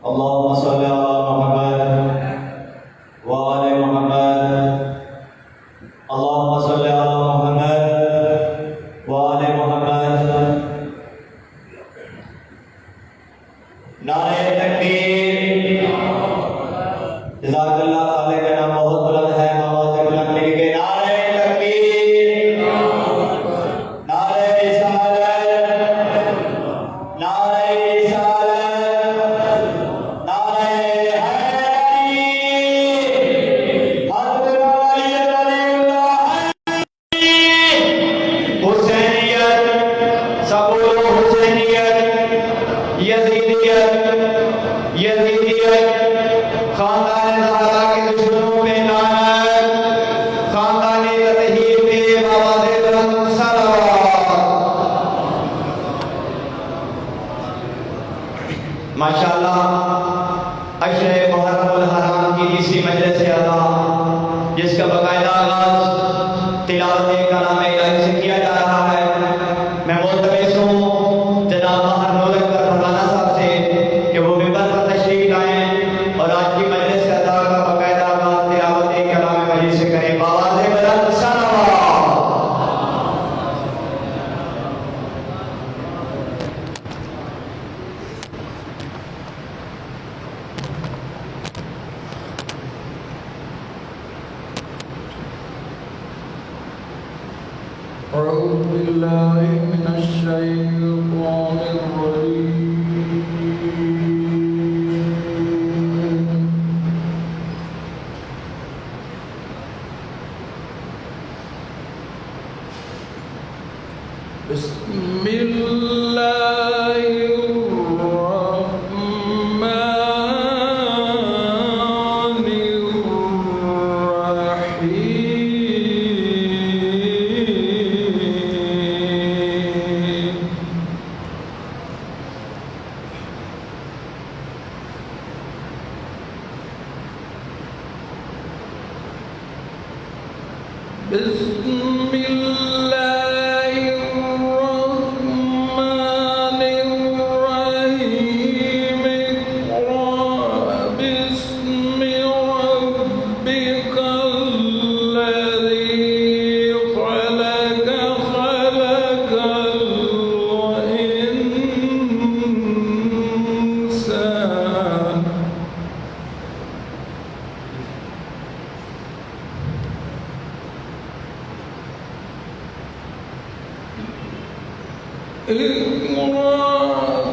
اللهم صل على محمد وآل محمد. اللهم صل على محمد وآل محمد. نعرہ تکبیر. جزاک اللہ. خالق کا نام بہت بلند ہے. آواز بلند مل کے نعرہ تکبیر، نعرہ رسالت، نعرہ رسالت، نعرہ حیدری. حضرت علی رضی اللہ حسینیت، سبول حسینیت، یزیدیت، خاندان زہرا کے دشمنوں پہ لعنت، خاندان تطہیر پہ آواز بلند صلوات. ماشاءاللہ عشر محرم الحرام کی اسی مجلس اعلیٰ جس کا باقاعدہ آغاز تلاوت کلام الہی سے کیا جا رہا ہے، میں ملتمس ہوں جناب ماہر نور اکبر فرمانہ صاحب سے کہ وہ ممبر پر تشریف لائیں اور آج کی مجلس اعلیٰ کا باقاعدہ آغاز تلاوت کلام الہی سے کریں. بآواز بلند صلوات. أعوذ بالله من الشيطان الرجيم. بسم الله الرحمن الرحيم. بسم الله الرحمن الرحيم. اقرأ باسم ربك الذي خلق، خلق الإنسان. اقرأ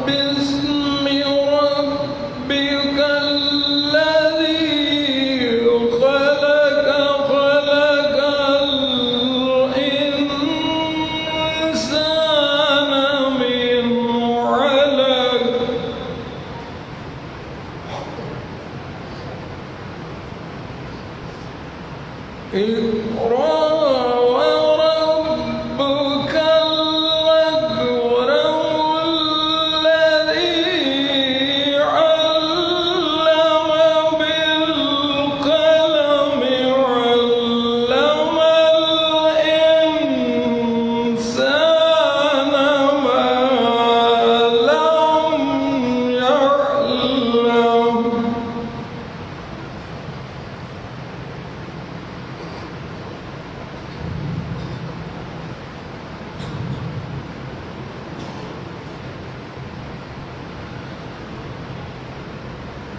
باسم ربك الذي خلق، خلق الإنسان من علق. اقرأ وربك الأكرم الذي علم بالقلم، علم الإنسان ما لم يعلم.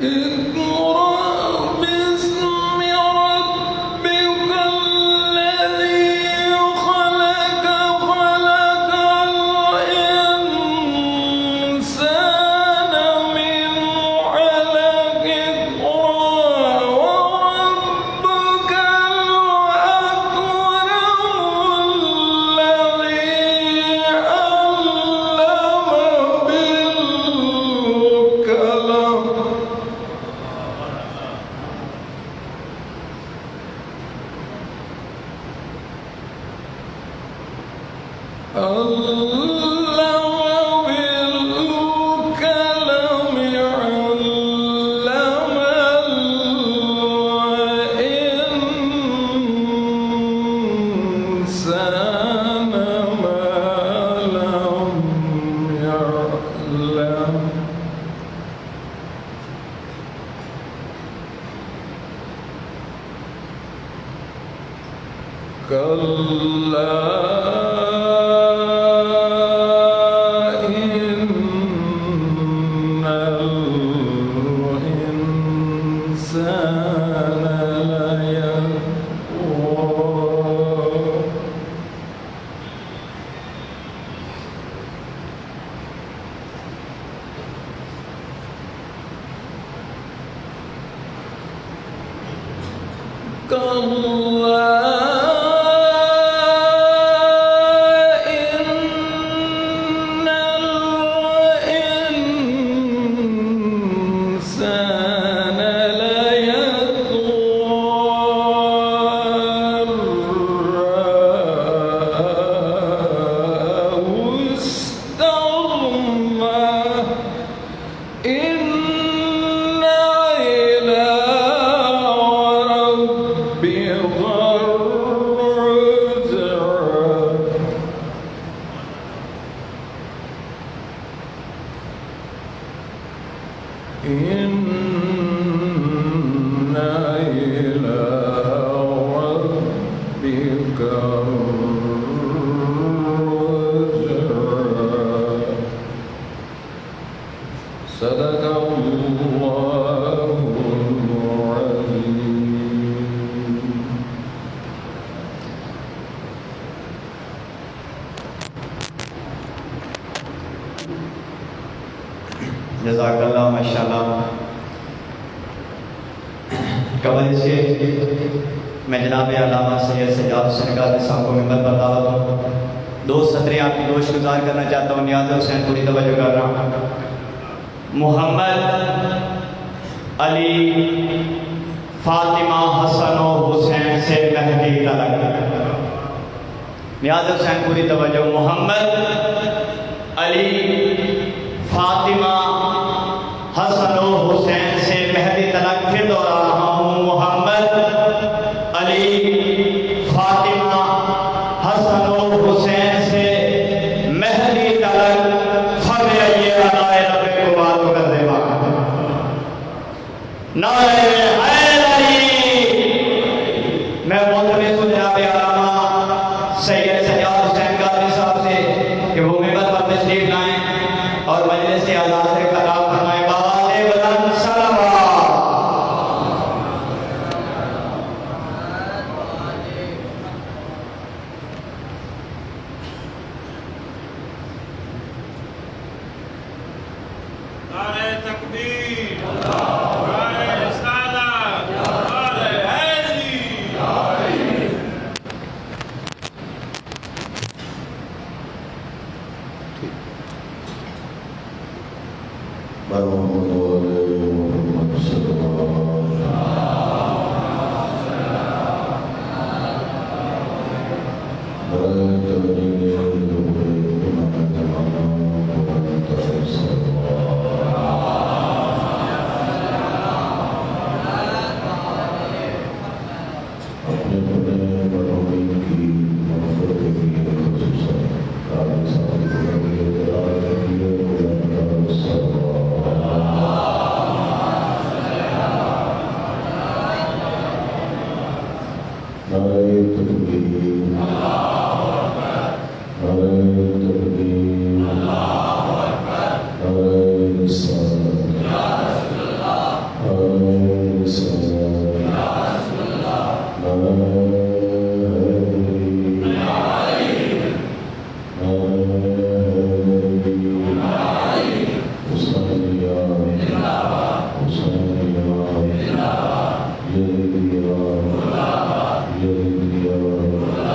اقرأ باسم ربك الذي خلق، خلق الإنسان من علق. اقرأ وربك الأكرم الذي علم بالقلم. علم جزاک اللہ ماشاءاللہ. قبل اس کے میں جناب علامہ سید سجاد حسین قادری صاحب کو ممبر پر دعوت ہوں. 2 سطریں آپ کی گوش گزار کرنا چاہتا ہوں. نیاز حسین پوری توجہ کر رہا ہوں. محمد علی فاطمہ حسن و حسین سے مہدی تلک. نیاز حسین پوری توجہ. محمد علی فاطمہ حسن و حسین سے مہدی تلک. پھر دوہرا رہا ہوں. محمد علی فاطمہ حسن و حسین سے مہدی تلک. فرمائیے ادائے رب کو باتوں کا دیوا. نعرہ حیدری. میں ملتمس ہوں جناب علامہ سید سجاد حسین قادری صاحب سے کہ وہ ممبر پر تشریف لائیں اور مجلس اعلیٰ سے کلام فرمائیں. بآواز بلند صلوات. نعرہ تکبیر، نعرہ رسالت، نعرہ حیدری. Yeah.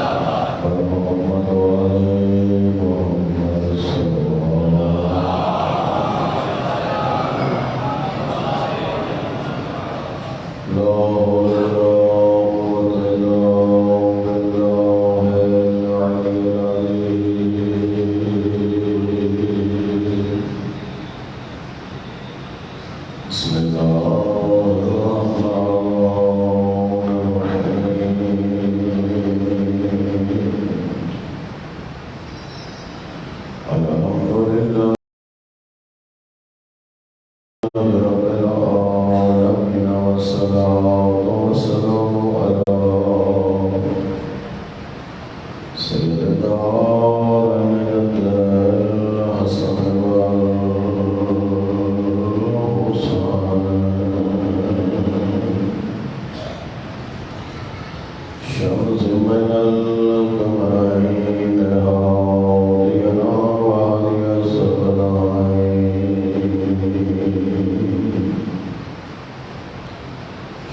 شمس من القمرين هادينا وهادي الثقلين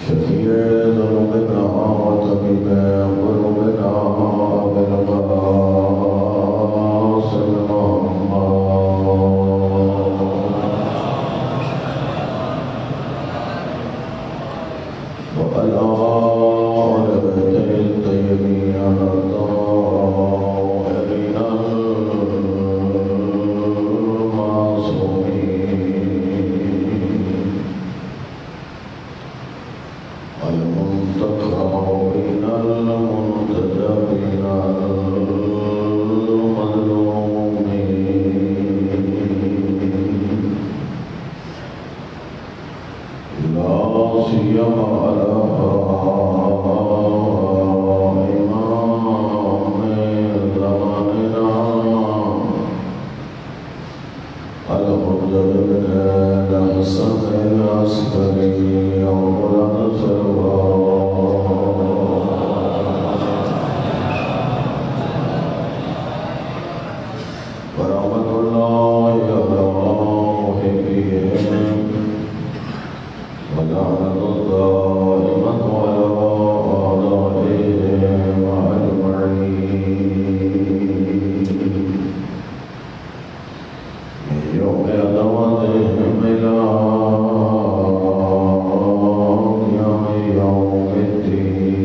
شفيع ذنوبنا وطبيب قلوبنا بالقاسم محمد وعلى آل بيته الطيبين الطاهرين المعصومين المنتخبين المنتجبين المظلومين لا سيما على إمام زماننا الحجة بن الحسن العسكري أولا سروا ورحمة الله على محبهم ولعنة دائمة على أعدائهم أجمعين من يوم عداوتهم إلى يوم الدين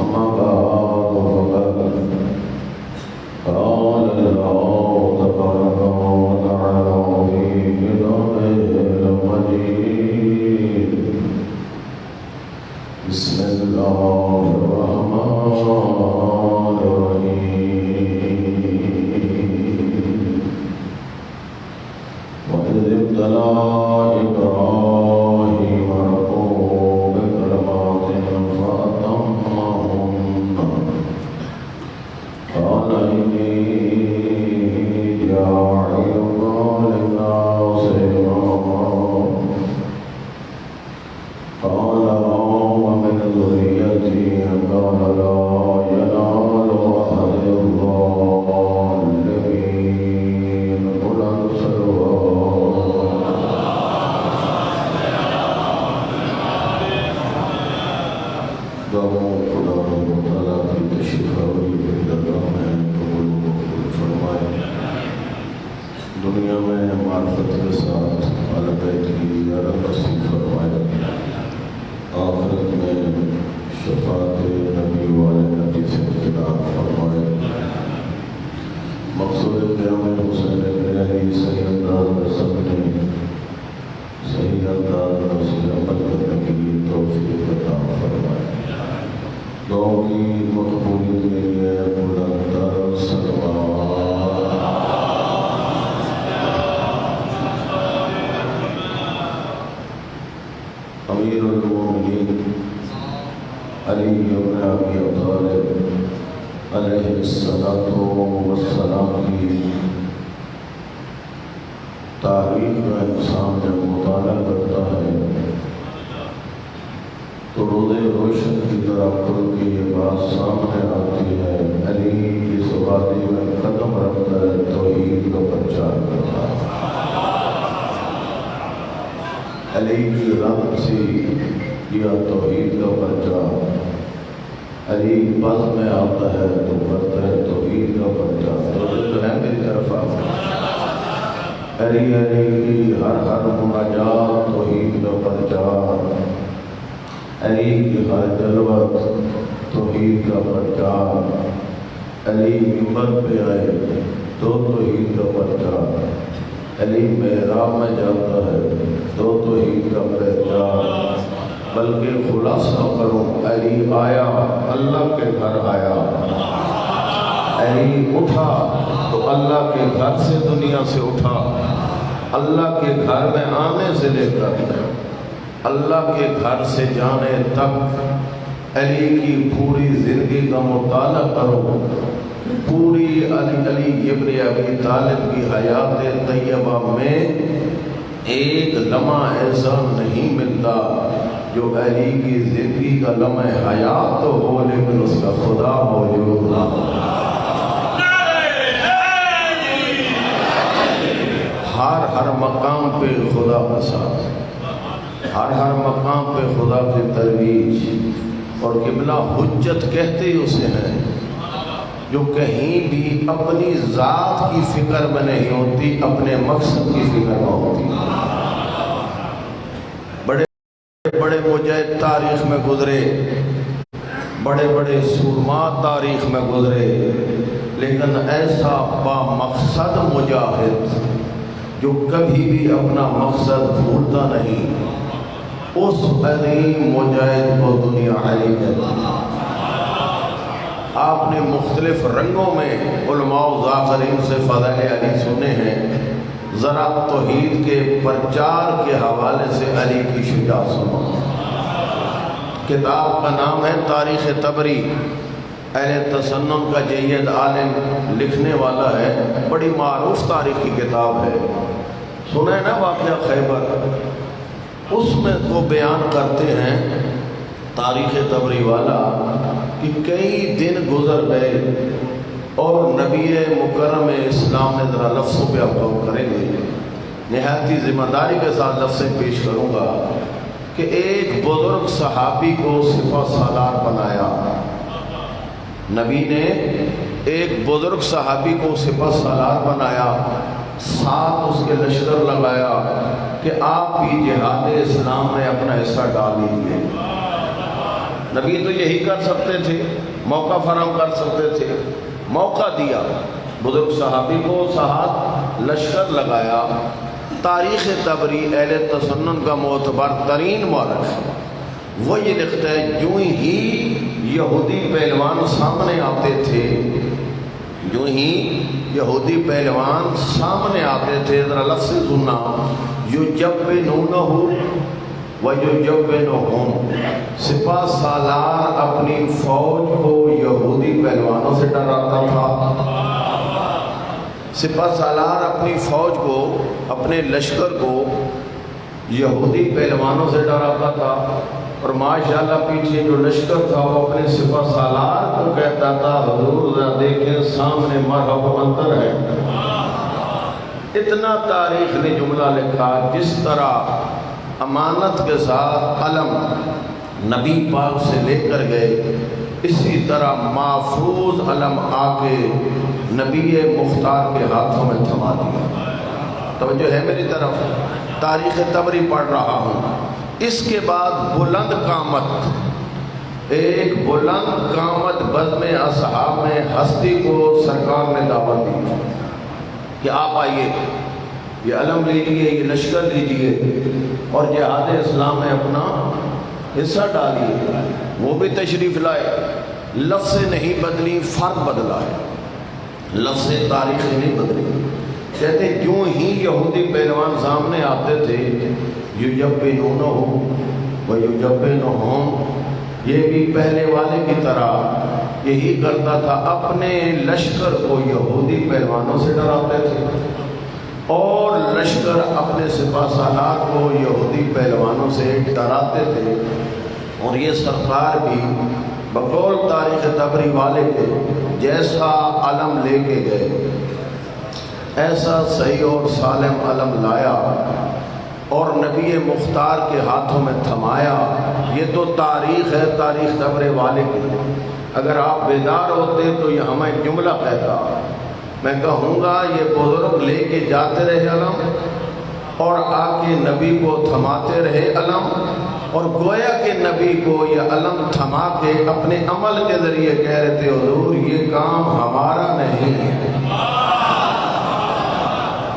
أما بعد فقد قال الله تبارك وتعالى في كتابه المجيد بسم الله الرحمن الرحيم وإذ ابتلى إبراهيم ربه بكلمات فأتمهن قال إني جاعلك للناس إماما قال ومن ذريتي قال لا ينال أحد الظالمين قل دعو خدا تعالیٰ کی تشریف آوری بڑی درگاہ میں قبول و مقبول فرمائے دنیا میں معرفت کے ساتھ اہل بیت کی زیارت نصیب فرمائے آخرت میں شفاعت نبی والے نبی سے اقتدار فرمائے مقصود قیام حسین ابن علی صحیح انداز میں سب نے صحیح انداز میں اس کے عمل کرنے کی توفیق عطا فرمائے دعاؤں کی مقبولیت کے لیے بلند صلوات امیر المومنین علی بن ابی طالب علیہ الصلاۃ والسلام کی تاریخ کا انسان جب مطالعہ کرتا ہے تو روزے روشن کی طرح کھل کے یہ بات سامنے آتی ہے علی کی وادی میں قدم رکھتا ہے توحید کا پرچار کرتا ہے علی کی رنگ سے کیا توحید کا پرچار علی پل میں آتا ہے تو کرتا ہے توحید کا پرچار تو ہے میری طرف آتا علی علی کی ہر مناجات توحید کا پرچار علی کی ہر جلوت توحید کا پرچار علی ممبر پہ آئے تو توحید کا پرچار علی محراب میں جاتا ہے تو توحید کا پرچار بلکہ خلاصہ کروں علی آیا اللہ کے گھر آیا علی اٹھا تو اللہ کے گھر سے دنیا سے اٹھا اللہ کے گھر میں آنے سے لے کر اللہ کے گھر سے جانے تک علی کی پوری زندگی کا مطالعہ کرو پوری علی ابن ابی طالب کی حیات طیبہ میں ایک لمحہ ایسا نہیں ملتا جو علی کی زندگی کا لمحہ حیات تو ہو لیکن اس کا خدا موجود نہ ہو۔ ہر مقام پہ خدا کا ساتھ، ہر مقام پہ خدا کی ترویج، اور قبلہ حجت کہتے ہی اسے ہیں جو کہیں بھی اپنی ذات کی فکر میں نہیں ہوتی، اپنے مقصد کی فکر میں ہوتی۔ بڑے بڑے مجاہد تاریخ میں گزرے، بڑے بڑے سورما تاریخ میں گزرے، لیکن ایسا با مقصد مجاہد جو کبھی بھی اپنا مقصد بھولتا نہیں، اس عظیم مجاہد کو دنیا علی کہتی ہے۔ آپ نے مختلف رنگوں میں علماء و ذاکرین سے فضائل علی سنے ہیں، ذرا توحید کے پرچار کے حوالے سے علی کی شجاعت سنو۔ کتاب کا نام ہے تاریخ طبری، اہل تسنن کا جید عالم لکھنے والا ہے، بڑی معروف تاریخی کتاب ہے۔ سنا ہے نا واقعہ خیبر، اس میں وہ بیان کرتے ہیں تاریخ طبری والا کہ کئی دن گزر گئے اور نبی مکرم اسلام نے ذرا لفظوں پہ آپ غور کریں گے، نہایت ہی ذمہ داری کے ساتھ لفظیں پیش کروں گا کہ ایک بزرگ صحابی کو سپہ سالار بنایا۔ نبی نے ایک بزرگ صحابی کو سپہ سالار بنایا، ساتھ اس کے لشکر لگایا کہ آپ بھی جہاد اسلام میں اپنا حصہ ڈال لیجیے۔ نبی تو یہی کر سکتے تھے، موقع فراہم کر سکتے تھے، موقع دیا، بزرگ صحابی کو ساتھ لشکر لگایا۔ تاریخ طبری اہل تسنن کا معتبر ترین مورخ وہ یہ لکھتا ہے، جو ہی یہودی پہلوان سامنے آتے تھے، جو ہی یہودی پہلوان سامنے آتے تھے، ذرا لفظ سننا، یجبنونہ ویجبنہم، سپہ سالار اپنی فوج کو یہودی پہلوانوں سے ڈراتا تھا، سپہ سالار اپنی فوج کو، اپنے لشکر کو یہودی پہلوانوں سے ڈراتا تھا، اور ماشاءاللہ پیچھے جو لشکر تھا وہ اپنے سپہ سالار کو کہتا تھا، حضور ذرا دیکھیں سامنے مرحب منتر ہے۔ اتنا تاریخ نے جملہ لکھا، جس طرح امانت کے ساتھ علم نبی پاک سے لے کر گئے، اسی طرح محفوظ علم آ کے نبی مختار کے ہاتھوں میں تھما دیا۔ توجہ ہے میری طرف، تاریخ طبری پڑھ رہا ہوں۔ اس کے بعد بلند قامت، ایک بلند قامت بزم اصحاب میں ہستی کو سرکار نے دعوت دی کہ آپ آئیے، یہ علم لیجیے، یہ لشکر لیجیے اور جہاد اسلام میں اپنا حصہ ڈالیے۔ وہ بھی تشریف لائے، لفظ نہیں بدلی، فرق بدلا ہے، لفظ تاریخ نہیں بدلی۔ کہتے جو ہی یہودی پہلوان سامنے آتے تھے، یجبنونہ ویجبنہم، یہ بھی پہلے والے کی طرح یہی کرتا تھا، اپنے لشکر کو یہودی پہلوانوں سے ڈراتے تھے اور لشکر اپنے سپہ سالار کو یہودی پہلوانوں سے ڈراتے تھے۔ اور یہ سرکار بھی بقول تاریخ طبری والے کے جیسا علم لے کے گئے، ایسا صحیح اور سالم علم لایا اور نبی مختار کے ہاتھوں میں تھمایا۔ یہ تو تاریخ ہے تاریخ طبری والے کی۔ اگر آپ بیدار ہوتے تو یہ ہمیں ایک جملہ کہتا، میں کہوں گا یہ بزرگ لے کے جاتے رہے علم اور آ کے نبی کو تھماتے رہے علم، اور گویا کہ نبی کو یہ علم تھما کے اپنے عمل کے ذریعے کہہ رہے تھے، حضور یہ کام ہمارا نہیں ہے،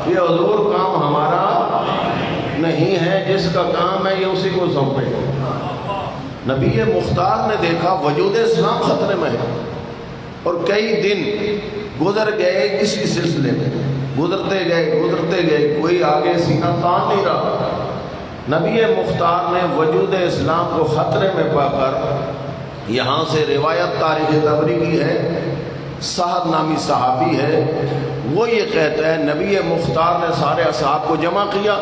یہ حضور کام ہمارا نہیں ہے، جس کا کام ہے یہ اسی کو سونپے۔ نبی مختار نے دیکھا وجود اسلام خطرے میں ہے، اور کئی دن گزر گئے اسی سلسلے میں، گزرتے گئے، کوئی آگے سینہ تان نہیں رہا۔ نبی مختار نے وجود اسلام کو خطرے میں پا کر، یہاں سے روایت تاریخ طبری کی ہے، سعد نامی صحابی ہے، وہ یہ کہتا ہے نبی مختار نے سارے اصحاب کو جمع کیا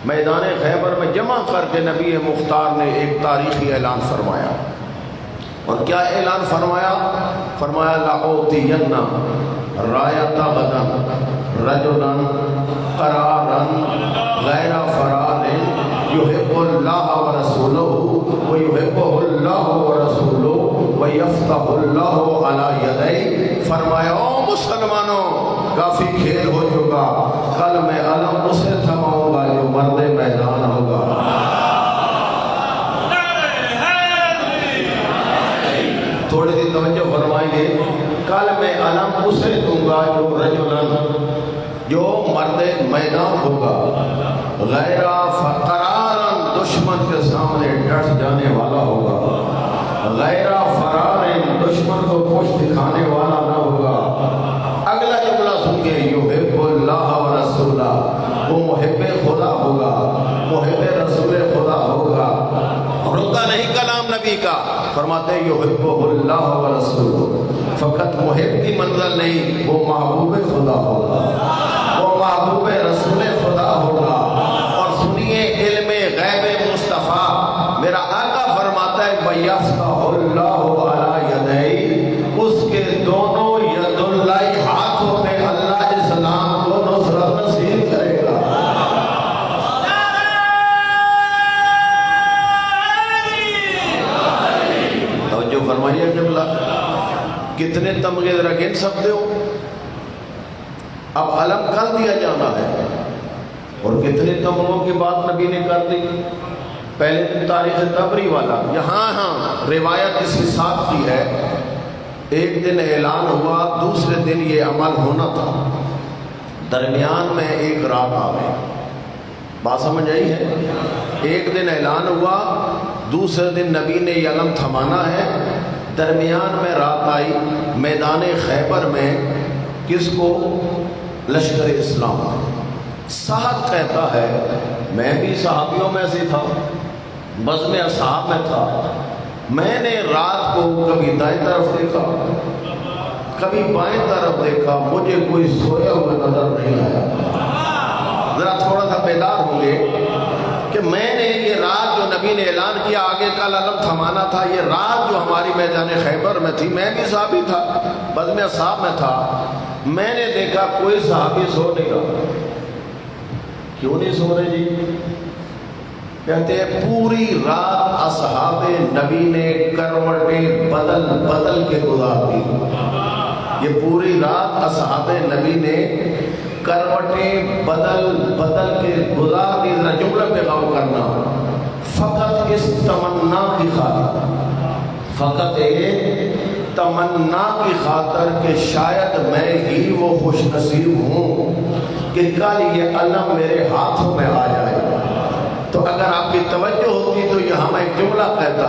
میدان خیبر میں جمع کر کے نبی مختار نے ایک تاریخی اعلان فرمایا. اور کیا اعلان فرمایا؟ فرمایا لَأُعْطِيَنَّ رَایَةَ غَدًا رَجُلًا قَرَارًا غَیْرَ فَرَارٍ يُحِبُّ اللَّهَ وَرَسُولَهُ وَيُحِبُّهُ اللَّهُ وَرَسُولُهُ وَيَفْتَحُ اللَّهُ عَلَى يَدَيْهِ. فرمایا او مسلمانوں کافی کھیل ہو چکا، کل میں علم اسے تھماؤں گا جو مرد میدان ہوگا. تھوڑی سی توجہ فرمائیں گے. کل میں علم اسے دوں گا جو رجلن جو مرد میدان ہوگا، غیر فقرارن دشمن کے سامنے ڈٹ جانے والا ہوگا، غیر فرارن دشمن کو پشت دکھانے والا نہ ہوگا. اگلا جملہ سنیے، یحب اللہ و رسولہ، وہ محب خدا ہوگا، محب رسول خدا ہوگا. رکا نہیں کلام نبی کا، فرماتے ہیں یحب اللہ و رسولہ. فقط محب کی منزل نہیں، وہ محبوب خدا ہوگا، وہ محبوب رسول خدا ہوگا. اور سنیے علم غیب مصطفیٰ، میرا آقا فرماتا ہے وَيَفْتَحُ اللَّهُ عَلَى يَدَيْهِ، اس کے دونوں ید اللہ ہاتھوں پہ اللہ اسلام کو نصرت نصیب کرے گا. توجہ فرمائیے قبلہ، کتنے تمغے ذرا گن سکتے ہو؟ اب علم کر دیا جانا ہے، اور کتنے تمغوں کی بات نبی نے کر دی. پہلے تاریخ طبری والا، یہاں روایت اس کے ساتھ کی ہے. ایک دن اعلان ہوا، دوسرے دن یہ عمل ہونا تھا، درمیان میں ایک رات آ گئی. بات سمجھ آئی ہے؟ ایک دن اعلان ہوا، دوسرے دن نبی نے یہ علم تھمانا ہے، درمیان میں رات آئی. میدان خیبر میں کس کو؟ لشکر اسلام. سعد کہتا ہے میں بھی صحابیوں میں سے تھا، بزم اصحاب میں تھا. میں نے رات کو کبھی دائیں طرف دیکھا، کبھی بائیں طرف دیکھا، مجھے کوئی سویا ہوا نظر نہیں آیا. ذرا تھوڑا سا بیدار ہوں گے کہ میں نے یہ رات جو نبی نے اعلان کیا آگے کا علم تھمانا تھا، یہ رات جو ہماری میدان خیبر میں تھی، میں بھی صحابی تھا، بزم اصحاب میں تھا. میں نے دیکھا کوئی صحابی سو نہیں رہا. کیوں نہیں سو رہے جی؟ کہتے ہیں پوری رات اصحاب نبی نے کروٹیں بدل بدل کے گزار دی. یہ پوری رات اصحاب نبی نے کروٹیں بدل بدل کے گزار دی. جملہ پہ غور کرنا. فقط اس تمنا کی خاطر، فقط ایک تمنا کی خاطر کہ شاید میں ہی وہ خوش نصیب ہوں کہ کل یہ علم میرے ہاتھوں میں آ جائے. تو اگر آپ کی توجہ ہوتی تو یہاں میں ایک جملہ کہتا،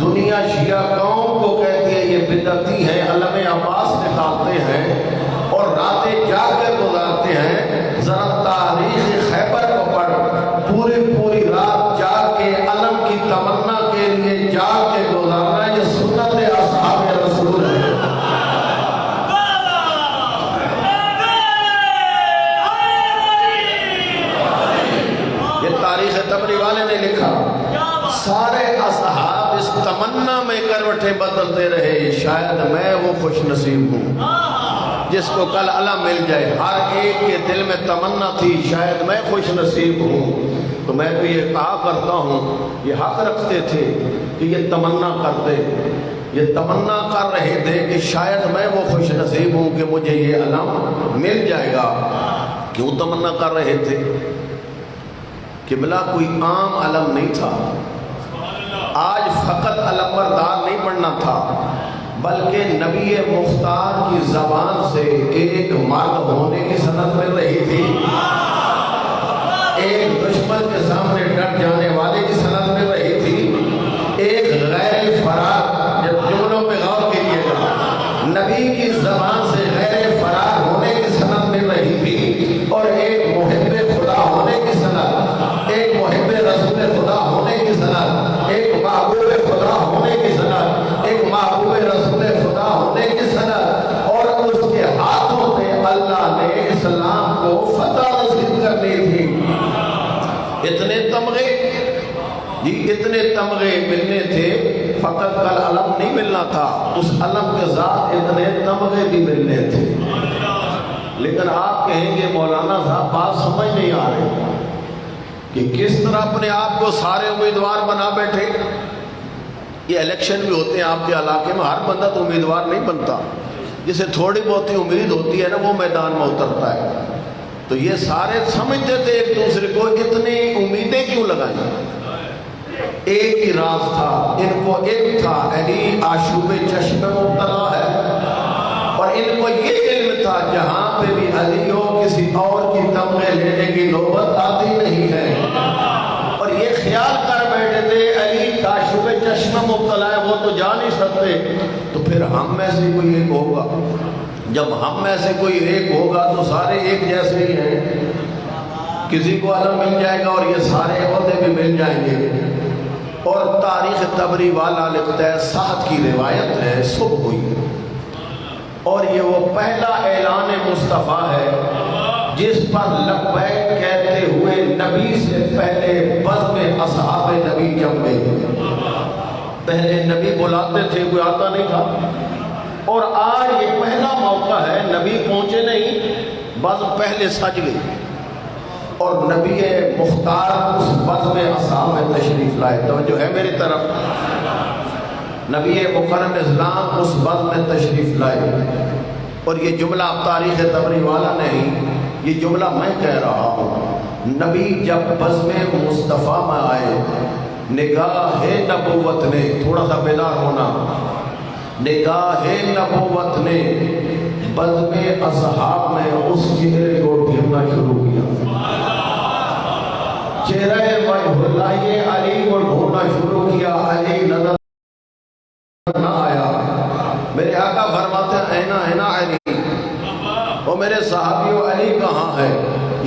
دنیا شیعہ قوم کو کہتی ہے یہ بدعتی ہیں، علم عباس نکالتے ہیں اور راتیں جاگ کے گزارتے ہیں. ذرا تاریخ خیبر کو پڑھ، پوری رات جاگ کے علم کی تمنا کے لیے جاگ کے گزارنا، یہ سنت اصحاب رسول ہے. تاریخ طبری والے نے لکھا سارے اصحاب اس تمنا میں کروٹیں بدلتے رہے، شاید میں وہ خوش نصیب ہوں جس کو کل علم مل جائے. ہر ایک کے دل میں تمنا تھی شاید میں خوش نصیب ہوں. تو میں تو یہ کہا کرتا ہوں، یہ حق رکھتے تھے کہ یہ تمنا کرتے، یہ تمنا کر رہے تھے کہ شاید میں وہ خوش نصیب ہوں کہ مجھے یہ علم مل جائے گا. کیوں تمنا کر رہے تھے؟ قبلہ کوئی عام علم نہیں تھا. آج فقط علم بردار نہیں بننا تھا، بلکہ نبی مختار کی زبان سے ایک مرد ہونے کی سند مل رہی تھی، ایک دشمن کے سامنے ڈٹ جانے والے کی سند مل رہی تھی، ایک غیر فرار. جب جملوں پہ غور کیجیے گا، نبی کی زبان سے غیر فرار ہونے کی سند مل رہی تھی، اور ایک محب خدا ہونے کی سند، ایک محب رسول خدا ہونے کی سند، ایک محبوب خدا ہونے کی سند، ایک محبوب رسول خدا ہونے کی سند. اور اس کے ہاتھوں پہ اللہ نے اسلام کو فتح نصیب کرنی تھی. جی اتنے تمغے ملنے تھے، فقط کل علم نہیں ملنا تھا، اس علم کے ساتھ اتنے تمغے بھی ملنے تھے۔ لیکن آپ کہیں گے مولانا صاحب بات سمجھ نہیں آ رہی کہ کس طرح اپنے آپ کو سارے امیدوار بنا بیٹھے۔ یہ الیکشن بھی ہوتے ہیں آپ کے علاقے میں، ہر بندہ تو امیدوار نہیں بنتا، جسے تھوڑی بہت امید ہوتی ہے نا وہ میدان میں اترتا ہے۔ تو یہ سارے سمجھتے تھے ایک دوسرے کو، اتنی امیدیں کیوں لگائیں؟ ایک ہی راز تھا، ان کو ایک تھا علی آشوب چشم مبتلا ہے، اور ان کو یہ علم تھا جہاں پہ بھی علی ہو کسی اور کی تمغے لینے کی نوبت آتی نہیں ہے، اور یہ خیال کر بیٹھے تھے علی آشوب چشم مبتلا ہے، وہ تو جا نہیں سکتے، تو پھر ہم میں سے کوئی ایک ہوگا۔ جب ہم میں سے کوئی ایک ہوگا تو سارے ایک جیسے ہی ہیں، کسی کو علم مل جائے گا اور یہ سارے عہدے بھی مل جائیں گے۔ اور تاریخ تبری والا لکھتا ہے، سعد کی روایت ہے، صبح ہوئی اور یہ وہ پہلا اعلان مصطفیٰ ہے جس پر لبیک کہتے ہوئے نبی سے پہلے بزم اصحاب نبی جمع، پہلے نبی بلاتے تھے، کوئی آتا نہیں تھا، اور آج یہ پہلا موقع ہے، نبی پہنچے نہیں، بزم پہلے سج گئی اور نبی مختار اس بزم اصحاب میں تشریف لائے۔ توجہ ہے میری طرف؟ نبی مکرم اسلام اس بزم میں تشریف لائے، اور یہ جملہ اب تاریخ تبری والا نہیں، یہ جملہ میں کہہ رہا ہوں۔ نبی جب بزم مصطفیٰ میں آئے، نگاہ نبوت نے، تھوڑا سا بیدار ہونا، نگاہ نبوت نے بزم اصحاب میں اس چہرے کو ڈھونڈنا شروع کیا، چہرہ وجہ اللہ علی کو ڈھونڈنا شروع کیا، علی نظر نہ آیا۔ میرے آقا فرماتے ہیں اینا اینا علی، اور میرے صحابیوں علی کہاں ہے؟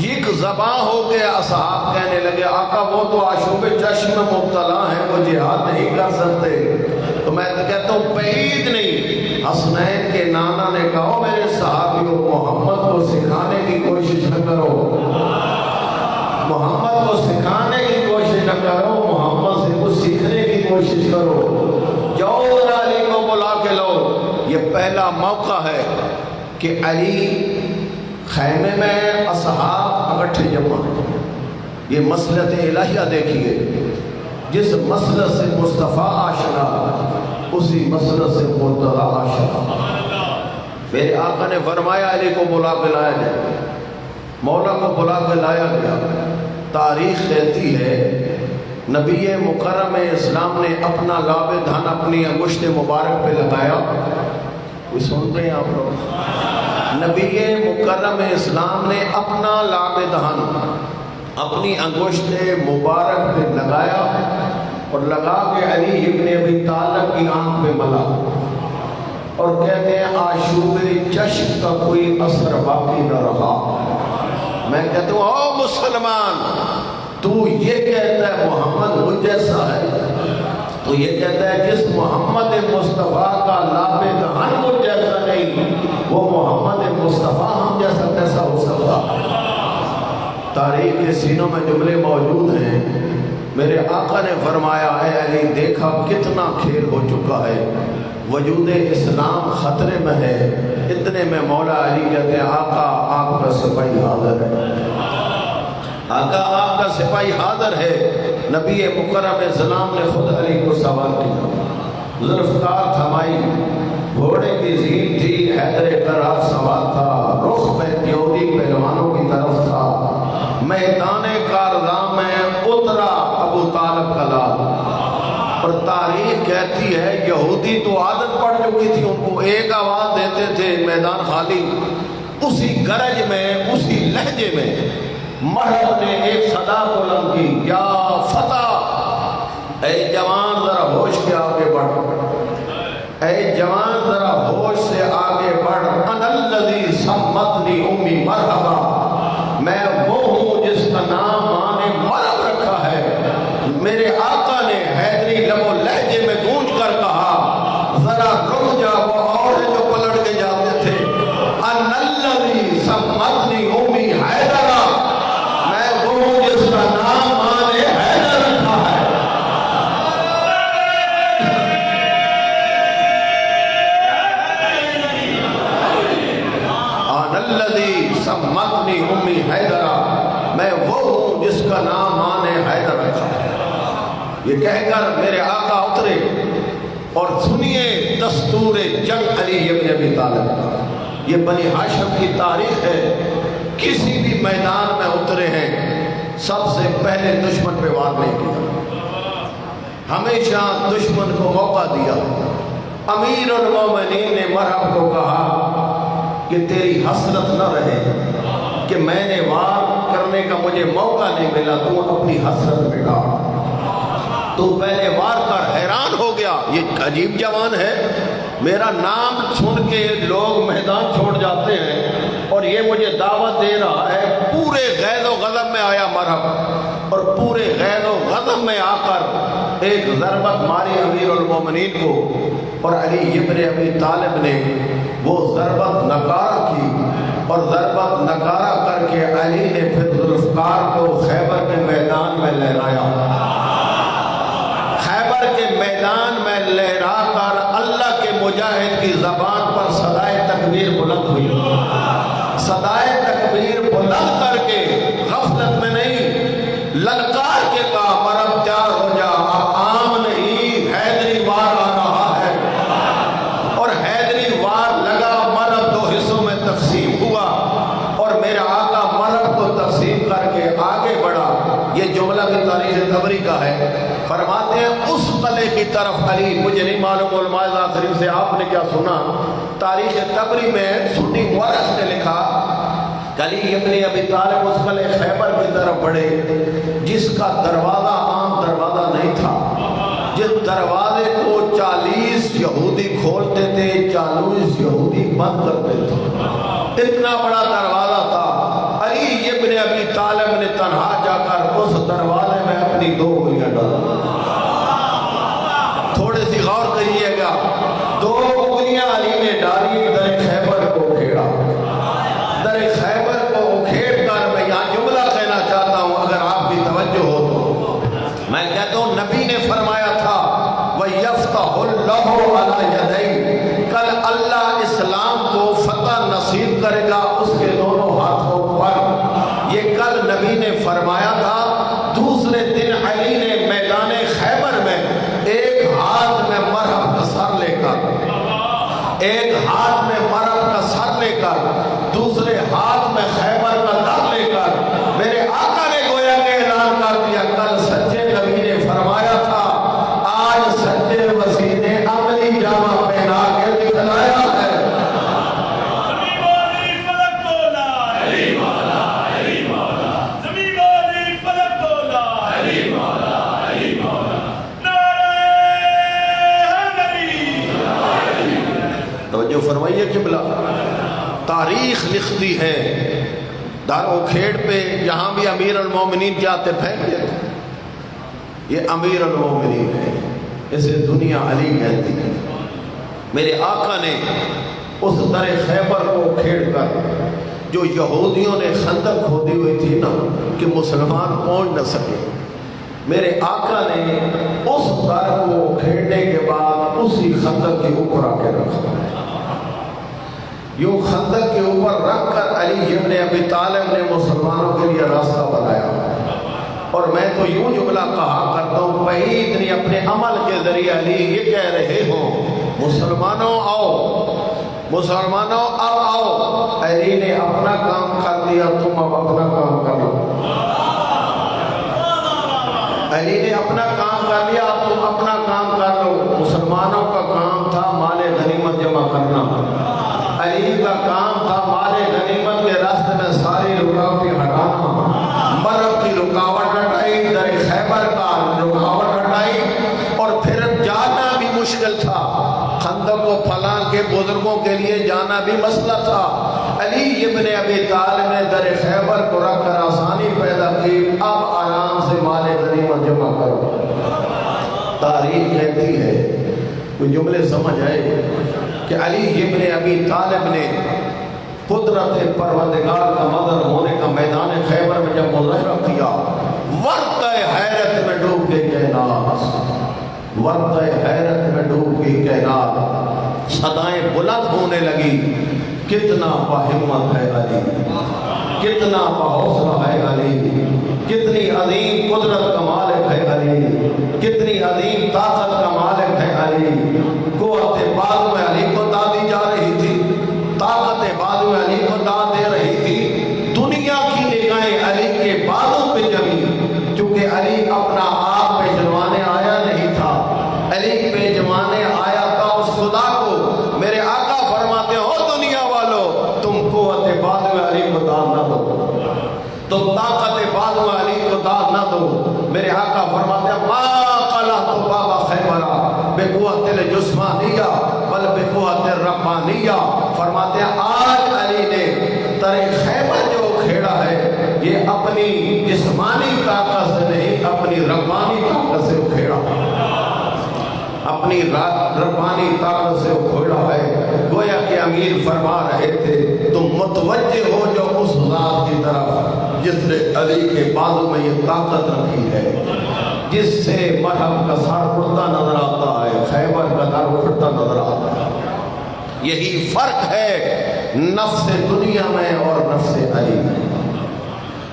یک زباں ہو کے اصحاب کہنے لگے، آقا وہ تو آشوب چشم مبتلا ہیں، وہ جہاد نہیں کر سکتے۔ تو میں کہتا ہوں بعید نہیں، حسنین کے نانا نے کہا میرے صحابیوں محمد کو سکھانے کی کوشش نہ کرو، محمد کو سکھانے کی کوشش نہ کرو، محمد سے کچھ سیکھنے کی کوشش کرو، جاؤ علی کو بلا کے لو۔ یہ پہلا موقع ہے کہ علی خیمے میں اصحاب اکٹھے جمع ہیں۔ یہ مسلط الہیہ دیکھیے، جس مسلط سے مصطفیٰ آشنا اسی مسلط سے مرتضیٰ آشنا۔ میرے آقا نے فرمایا علی کو بلا کے لایا جائے، مولا کو بلا کے لایا گیا۔ تاریخ کہتی ہے نبی مکرم اسلام نے اپنا لاب دھن اپنی انگشت مبارک پہ لگایا، کوئی سن رہے ہیں آپ لوگ؟ نبی مکرم اسلام نے اپنا لاب دہن اپنی انگشت مبارک پہ لگایا، اور لگا کے علی ابن ابی طالب کی آنکھ پہ ملا، اور کہتے ہیں آشوب چشم کا کوئی اثر باقی نہ رہا۔ میں کہتا ہوں او مسلمان، تو یہ کہتا ہے محمد وہ جیسا ہے، تو یہ کہتا ہے جس محمد مصطفیٰ کا لاب دہن وہ جیسا نہیں، وہ محمد مصطفیٰ ہم جیسا کیسا ہو سکتا؟ تاریخ کے سینوں میں جملے موجود ہیں۔ میرے آقا نے فرمایا اے علی دیکھا کتنا کھیل ہو چکا ہے، وجود اسلام خطرے میں ہے۔ اتنے میں مولا علی کہتے ہیں آقا آپ کا سپاہی حاضر ہے، آقا آپ کا سپاہی حاضر ہے۔ نبی مکرم اسلام نے خود علی کو سوال کیا، ذوالفقار تھمائی، گھوڑے کی زین تھی، حیدر قرار سوار تھا، رخ میں یہودی پہلوانوں کی طرف تھا، میدان کارزاں میں اترا ابو طالب کا لال۔ اور تاریخ کہتی ہے یہودی تو عادت پڑ چکی تھی، ان کو ایک آواز دیتے تھے میدان خالی، اسی گرج میں اسی لہجے میں مرد نے ایک صدا بلند کی، یا فتح، اے جوان ذرا ہوش کے آگے بڑھ، اے جوان ذرا ہوش سے آگے بڑھ، انا الذی سمتنی امی مرحبا، میں وہ ہوں جس کا نام ماں نے مرحب رکھا ہے۔ میرے آقا نے حیدری لب و لہجے میں گونج کر کہا ذرا رک جا، وہ اور جو پلٹ کے جاتے تھے، انا الذی سمتنی امی حیدرا، میں وہ ہوں جس کا نام ماں نے حیدر رکھا ہے۔ یہ کہہ کر میرے آقا اترے اور سنیے دستور جنگ علی ابن ابی طالب کا۔ یہ بنی ہاشم کی تاریخ ہے، کسی بھی میدان میں اترے ہیں سب سے پہلے دشمن پہ وار نہیں کیا، ہمیشہ دشمن کو موقع دیا۔ امیر المومنین نے مرحب کو کہا کہ تیری حسرت نہ رہے کہ میں نے وار کرنے کا مجھے موقع نہیں ملا، تو اپنی حسرت مٹا، تو پہلے وار کر۔ حیران ہو گیا، یہ عجیب جوان ہے، میرا نام سن کے لوگ میدان چھوڑ جاتے ہیں اور یہ مجھے دعوت دے رہا ہے۔ پورے غیظ و غضب میں آیا مرحب، اور پورے غیظ و غضب میں آ کر ایک ضربت ماری امیر المومنین کو، اور علی ابن ابی طالب نے وہ ضربت نکارہ کی، اور ضربت نکارہ کر کے علی نے پھر ذوالفقار کو خیبر کے میدان میں لہرایا۔ خیبر کے میدان میں لہرا کر اللہ کے مجاہد کی زبان پر صدائے تکبیر بلند ہوئی۔ صدائے تکبیر بلند کر کے غفلت میں نہیں، للکار کے کہا مرحب تیار ہو جا، اب عام نہیں، حیدری وار آ رہا ہے۔ اور حیدری وار لگا، مرحب دو حصوں میں تقسیم ہوا، اور میرا آقا مرحب کو تقسیم کر کے آگے بڑھا۔ یہ جملہ بھی تاریخ طبری کا ہے، فرماتے ہیں اس قلعے کی طرف علی، مجھے نہیں معلوم علماء آخرین سے آپ نے کیا سنا، تاریخ طبری میں سنی مورخ نے لکھا کہ علی ابن ابی طالب اس قلعے خیبر کی طرف بڑھے، جس کا دروازہ عام دروازہ نہیں تھا، جس دروازے کو 40 یہودی کھولتے تھے، 40 یہودی بند کرتے تھے، اتنا بڑا دروازہ تھا۔ علی ابن ابی طالب نے تنہا جا کر اس دروازے میں اپنی 2 انگلیاں ڈالی۔ تھوڑے سی غور کریے گا، 2 انگلیاں علی نے ڈالی، در خیبر کو کھیڑا۔ در خیبر کو کھیڑ کر میں یہاں جملہ کہنا چاہتا ہوں، اگر آپ کی توجہ ہو تو میں کہتا ہوں نبی نے فرمایا تھا وَيَفْتَحُ اللَّهُ عَلَى يَدَيْهِ، کل اللہ اسلام کو فتح نصیب کرے گا اس کے دونوں ہاتھوں پر، یہ کل نبی نے فرمایا تھا۔ دوسرے دن علی نے میدان خیبر میں ایک ہاتھ میں مرحب کا سر لے کر، ایک ہاتھ میں مرحب کا سر لے کر، دوسرے ہاتھ میں خیبر کا در لے کر میرے آقا نے گویا کہ اعلان کر دیا، کل سچے نبی نے فرمایا تھا، آج سچے مسیح نے عملی جامہ پہنا کے دکھلایا ہے۔ توجہ فرمائیے قبلہ، تاریخ لکھتی ہے دارو کھیڑ پہ یہاں بھی امیر المومنین جاتے پھینک دیتے، یہ امیر المومنین ہے، اسے دنیا علی کہتی ہے۔ میرے آقا نے اس در خیبر کو کھیڑ کر، جو یہودیوں نے خندق کھودی ہوئی تھی نا کہ مسلمان پہنچ نہ سکے، میرے آقا نے اس در کو کھیڑنے کے بعد اسی خندق کے اوپر آ کے رکھا، یوں خندق کے اوپر رکھ کر علی ابن ابی طالب نے مسلمانوں کے لیے راستہ بنایا۔ اور میں تو یوں جملہ کہا کرتا ہوں، بعید نہیں، اپنے عمل کے ذریعے علی یہ کہہ رہے ہوں مسلمانوں آؤ، مسلمانوں اب آؤ، علی نے اپنا کام کر دیا، تم اب اپنا کام کر لو۔ علی نے اپنا کام کر لیا، اب تم اپنا کام کر لو۔ مسلمانوں کا کام تھا مال غنیمت جمع کرنا، علی کا کام تھا مال غنیمت کے راستے میں ساری رکاوٹیں ہٹانا۔ مرحب کی رکاوٹ ہٹائی، در خیبر کا رکاوٹ ہٹائی، اور پھر جانا بھی مشکل تھا، خندق کو پھلان کے بزرگوں کے لیے جانا بھی مسئلہ تھا۔ علی ابن ابی طالب نے در خیبر کو رکھ کر آسانی پیدا کی، اب آرام سے مال غنیمت جمع کرو۔ تاریخ کہتی ہے، کوئی جملے سمجھ آئے کہ علی ابن ابی طالب نے قدرت پروردگار کا مظہر ہونے کا میدان خیبر میں جب مظاہرہ کیا، ورطہ حیرت میں ڈوب گئی کائنات، ورطہ حیرت میں ڈوب گئی کائنات، صدائیں بلند ہونے لگی، کتنا باہمت ہے علی، کتنا باحوصلہ ہے علی، کتنی عظیم قدرت کا مالک ہے علی، کتنی عظیم طاقت کا مالک ہے علی. قوت بازو علی کو داد دی جا رہی تھی، طاقت بازو علی کو داد دے رہی تھی. دنیا کی نگاہیں علی کے بازو پہ جمی، چونکہ علی اپنا آپ پہ جلوانے آیا نہیں تھا، علی پہ جلوانے آیا تھا اس خدا کو. میرے آقا فرماتے ہو دنیا والو تم قوت بازو علی کو داد نہ دو، تم طاقت بازو علی کو داد نہ دو. میرے آقا فرماتے ہیں ما قلعت بابا خیبرہ بقوت الجسمانیہ بل بقوت الربانیہ. فرماتے ہیں آج علی نے ترے خیبر جو کھیڑا ہے یہ اپنی جسمانی طاقت سے نہیں، اپنی ربانی طاقت سے کھیڑا، اپنی ربانی طاقت سے کھیڑا ہے. گویا کہ امیر فرما رہے تھے تم متوجہ ہو جو اس ذات کی طرف جس نے علی کے بازو میں یہ طاقت رکھی ہے، جس سے مرہم کا سر اٹھتا نظر آتا ہے، خیبر کا در اٹھتا نظر آتا ہے. یہی فرق ہے نفس دنیا میں اور نفس علی میں.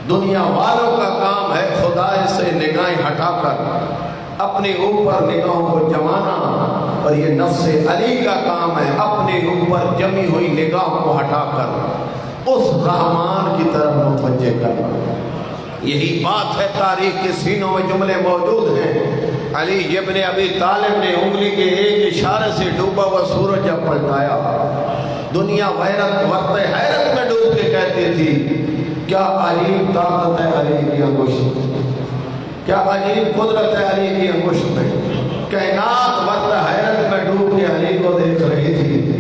دنیا والوں کا کام ہے خدا سے نگاہیں ہٹا کر اپنے اوپر نگاہوں کو جمانا، اور یہ نفس علی کا کام ہے اپنے اوپر جمی ہوئی نگاہ کو ہٹا کر اس رحمان کی طرف متوجہ کرنا. یہی بات ہے تاریخ کے سینوں میں جملے موجود ہیں. علی ابن ابی طالب نے انگلی کے ایک اشارے سے ڈوبا ہوا سورج جب پلٹایا، دنیا وقت حیرت میں ڈوب کے کہتی تھی کیا عجیب طاقت ہے علی کی انگشت، کیا عجیب قدرت ہے علی کی انگشت میں. کائنات وقت حیرت میں ڈوب کے علی کو دیکھ رہی تھی.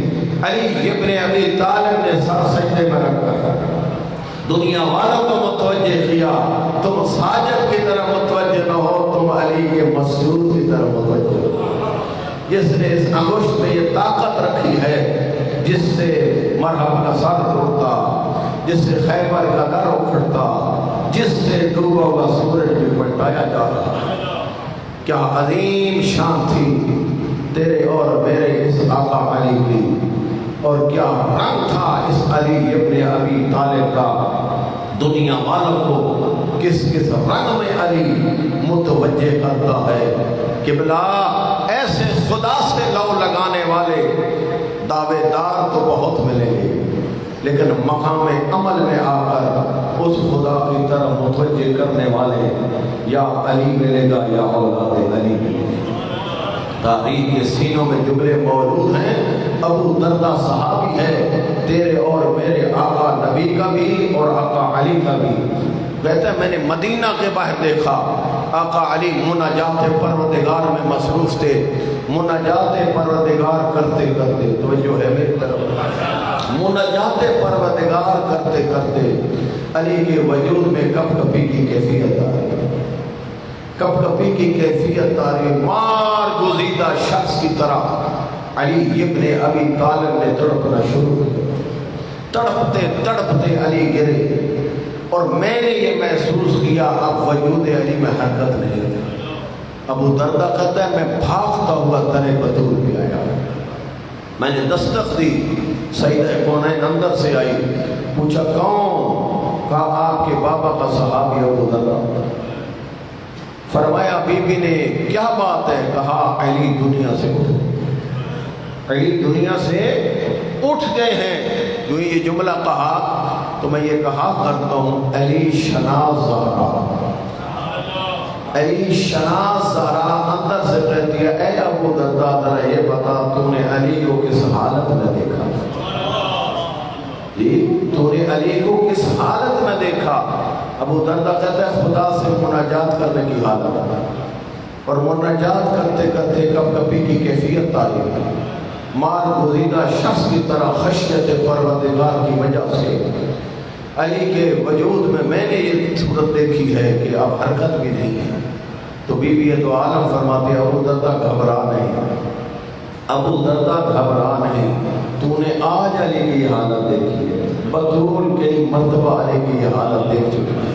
علی ابن ابی طالب نے سر سجدے میں رکھ کر دنیا والوں کو متوجہ کیا. تم ساجد کی طرح متوجہ نہ ہو، تم علی کے مسجود کی طرح متوجہ ہو، جس نے اس انگشت میں یہ طاقت رکھی ہے جس سے مرہم کا سر اٹھتا، جس سے خیبر کا در اکھڑتا، جس سے ڈوبا ہوا سورج بھی پلٹایا جا رہا. کیا عظیم شان تھی تیرے اور میرے اس آقا علی کی، اور کیا رنگ تھا اس علی ابن ابی طالب کا. دنیا والوں کو کس کس رنگ میں علی متوجہ کرتا ہے. قبلہ ایسے خدا سے لو لگانے والے دعوے دار تو بہت ملیں گے، لیکن مقام عمل میں آ کر اس خدا کی طرف متوجہ کرنے والے یا علی ملے گا یا اولاد علی ملے گا. تاریخ کے سینوں میں جملے موجود ہیں. ابو دردہ صحابی ہے تیرے اور میرے آقا نبی کا بھی اور آقا علی کا بھی. کہتے ہیں میں نے مدینہ کے باہر دیکھا آقا علی مناجات پروردگار میں مصروف تھے، مناجات پروردگار کرتے کرتے، توجہ ہے میری طرف، مناجات پروردگار کرتے کرتے علی کے وجود میں کپ کپی کی کیفیت آ رہی ہے، کپ کپی کی کیفیت آ رہی ہے. مار گزیدہ شخص کی طرح علی ابن ابی طالب نے تڑپنا شروع کیا. تڑپتے تڑپتے علی گرے، اور میں نے یہ محسوس کیا اب وجود علی میں حرکت نہیں. ابو دردہ کہتا ہے میں بھاگتا ہوا ترے بطول پہ آیا، میں نے دستک دی، سیدہ کونین اندر سے آئی، پوچھا کون؟ کہا آپ کے بابا کا صحابی ابو دردہ. فرمایا بی بی نے کیا بات ہے؟ کہا علی دنیا سے اٹھ گئے، علی دنیا سے اٹھ گئے ہیں. جو یہ جملہ کہا تو میں یہ کہا کرتا ہوں علی شناس زہرا، علی شناس زہرا اندر سے کہتی ہے اے ابو دردہ ذرا یہ بتا تو نے علی کو کس حالت میں دیکھا؟ جی تو نے علی کو کس حالت میں دیکھا؟ ابو دردہ کہتا ہے خدا سے مناجات کرنے کی حالت، اور مناجات کرتے کرتے کب کبھی کی کیفیت تاری ہے. مار گزیدہ شخص کی طرح خشیت پروردگار کی وجہ سے علی کے وجود میں نے یہ صورت دیکھی ہے کہ اب حرکت بھی نہیں ہے. تو بی بی تو عالم فرماتے ابو دردہ گھبرا نہیں، ابو دردہ گھبرا نہیں، تو نے آج علی کی یہ حالت دیکھی ہے، بطول کئی مرتبہ علی کی یہ حالت دیکھ چکی ہے.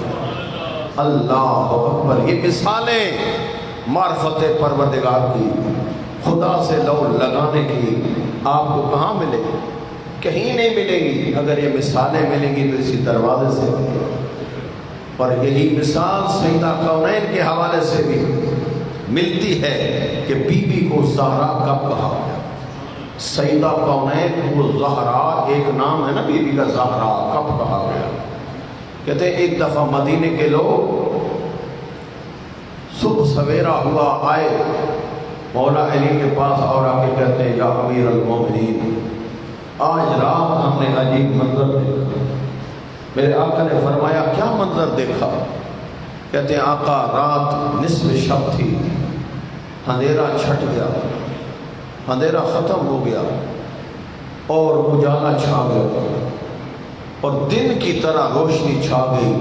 اللہ اکبر. یہ مثالیں معرفت پروردگار کی، خدا سے لو لگانے کی آپ کو کہاں ملے گی؟ کہیں نہیں ملے گی. اگر یہ مثالیں ملیں گی تو اسی دروازے سے ملے گی. اور یہی مثال سیدہ کونین کے حوالے سے بھی ملتی ہے کہ بی بی کو زہرا کب کہا گیا؟ سیدہ کونین وہ زہرا ایک نام ہے نا بی بی کا، زہرا کب کہا گیا؟ کہتے ہیں ایک دفعہ مدینے کے لوگ صبح سویرا ہوا آئے مولا علی کے پاس اور آ کے کہتے ہیں یا امیر المومنین آج رات ہم نے عجیب منظر دیکھا۔ میرے آقا نے فرمایا کیا منظر دیکھا؟ کہتے ہیں آقا رات نصف شب تھی، اندھیرا چھٹ گیا، اندھیرا ختم ہو گیا اور اجالا چھا گیا اور دن کی طرح روشنی چھا گئی۔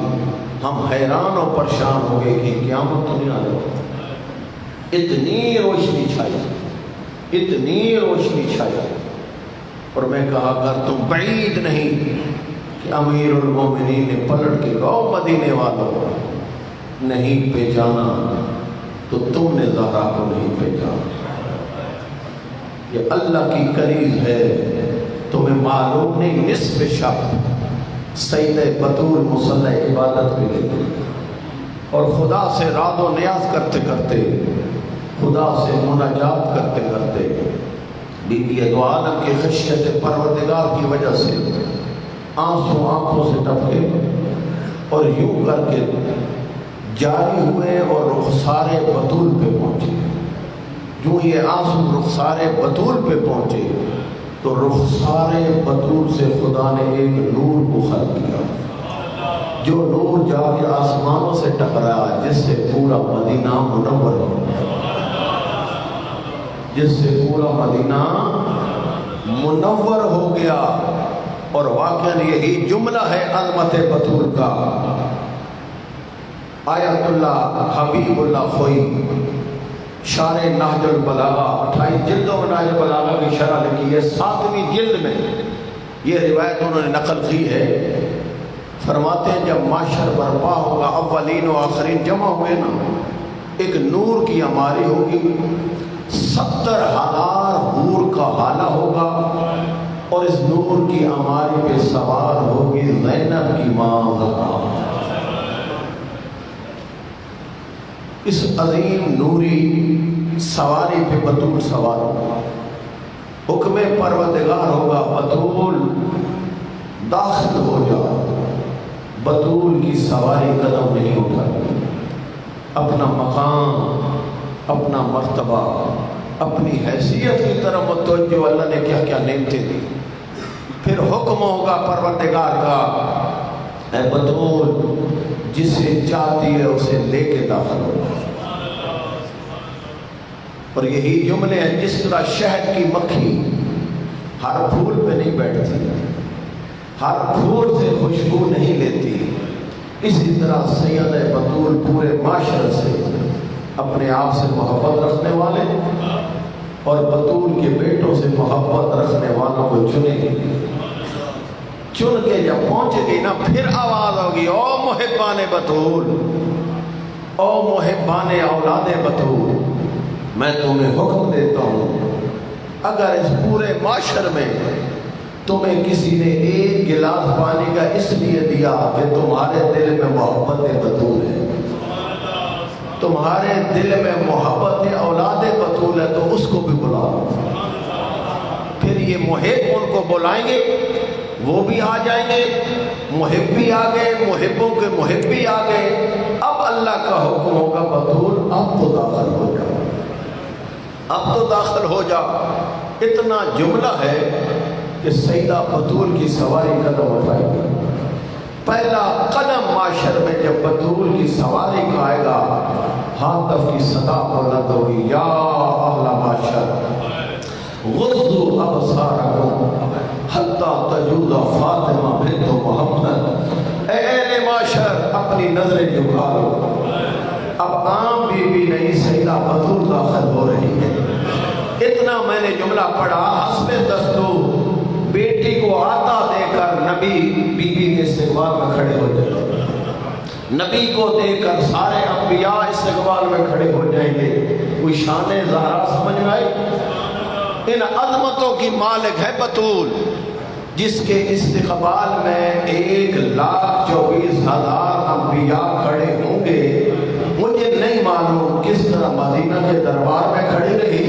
ہم حیران و پریشان ہو گئے کہ قیامت تو نہیں آ رہی، اتنی روشنی چھائی، اتنی روشنی چھائی۔ اور میں کہا اگر تم بعید نہیں کہ امیر المومنین نے پلٹ کے کہا مدینے والوں نہیں پہچانا تو تم نے زہرا کو نہیں پہچانا، یہ اللہ کی قریب ہے، تمہیں معلوم نہیں نصف شب سید بطول مصلی عبادت میں گئی اور خدا سے راد و نیاز کرتے کرتے، خدا سے مناجات کرتے کرتے بی بی دو عالم کی خشیت پروردگار کی وجہ سے آنسو آنکھوں سے ٹپکے اور یوں کر کے جاری ہوئے اور رخسار بطول پہ پہنچے۔ جو یہ آنسو رخسار بطول پہ پہنچے تو رخسار بطول سے خدا نے ایک نور کو خلق کیا، جو نور جا کے آسمانوں سے ٹکرایا جس سے پورا مدینہ منور ہو گیا، جس سے پورا مدینہ منور ہو گیا۔ اور واقعاً یہی جملہ ہے عظمت بطول کا۔ آیت اللہ حبیب اللہ خوئی شارح نہج البلاغہ 28 جلدوں میں نہج البلاغہ کی شرح لکھی ہے، 7ویں جلد میں یہ روایت انہوں نے نقل کی ہے۔ فرماتے ہیں جب معاشر برپا ہوگا، اولین و آخرین جمع ہوئے نا، ایک نور کی عماری ہوگی، 70,000 حور کا حالہ ہوگا اور اس نور کی عماری پہ سوار ہوگی زینب کی ماں زہرا۔ اس عظیم نوری سواری پہ بطول سوار ہوگا، حکم پروردگار ہوگا بطول داخل ہو جا۔ بطول کی سواری قدم نہیں اٹھائی، اپنا مقام، اپنا مرتبہ، اپنی حیثیت کی طرف متوجہ، اللہ نے کیا کیا نعمتیں دی۔ پھر حکم ہوگا پروردگار کا اے بطول جسے چاہتی ہے اسے لے کے داخل ہو۔ اور یہی جملے ہیں جس طرح شہد کی مکھی ہر پھول پہ نہیں بیٹھتی، ہر پھول سے خوشبو نہیں لیتی، اسی طرح سید بطول پورے معاشرے سے اپنے آپ سے محبت رکھنے والے اور بطول کے بیٹوں سے محبت رکھنے والوں کو چنے گی۔ چن کے جب پہنچے گی نا پھر آواز ہوگی او محبان بطول، او محبان اولاد بطول، میں تمہیں حکم دیتا ہوں اگر اس پورے معاشر میں تمہیں کسی نے ایک گلاس پانی کا اس لیے دیا کہ تمہارے دل میں محبت بطول ہے، تمہارے دل میں محبت اولاد بطول ہے، تو اس کو بھی بلاؤ۔ پھر یہ محب ان کو بلائیں گے، وہ بھی آ جائیں گے، محب بھی آ گئے، محبوں کے محب بھی آ گئے۔ اب اللہ کا حکم ہوگا بطول اب تو داخل ہو جا، اب تو داخل ہو جا۔ اتنا جملہ ہے کہ سیدہ بطول کی سواری قدم اٹھائے گی۔ پہلا قدم معاشر میں جب بطول کی سواری کا آئے گا، ہاتف کی صدا بلند ہوگی یا اہل معاشر غضوا ابصارکم حتی تجود فاطمہ بنت محمد، اے اہل معاشر اپنی نظریں جھکا لو، اب عام بی بی نہیں سیدہ بطول داخل ہو رہی ہے۔ اتنا میں نے جملہ پڑھا، حسب دستور بیٹی کو آتا دے کر نبی بی بی کے استقبال میں کھڑے ہو جائیں، نبی کو دے کر سارے انبیاء استقبال میں کھڑے ہو جائیں گے۔ کوئی شان زہرا سمجھ آئی؟ ان عظمتوں کی مالک ہے بطول، جس کے استقبال میں 1,24,000 انبیاء کھڑے ہوں گے۔ مجھے نہیں معلوم کس طرح مدینہ کے دربار میں کھڑی رہی.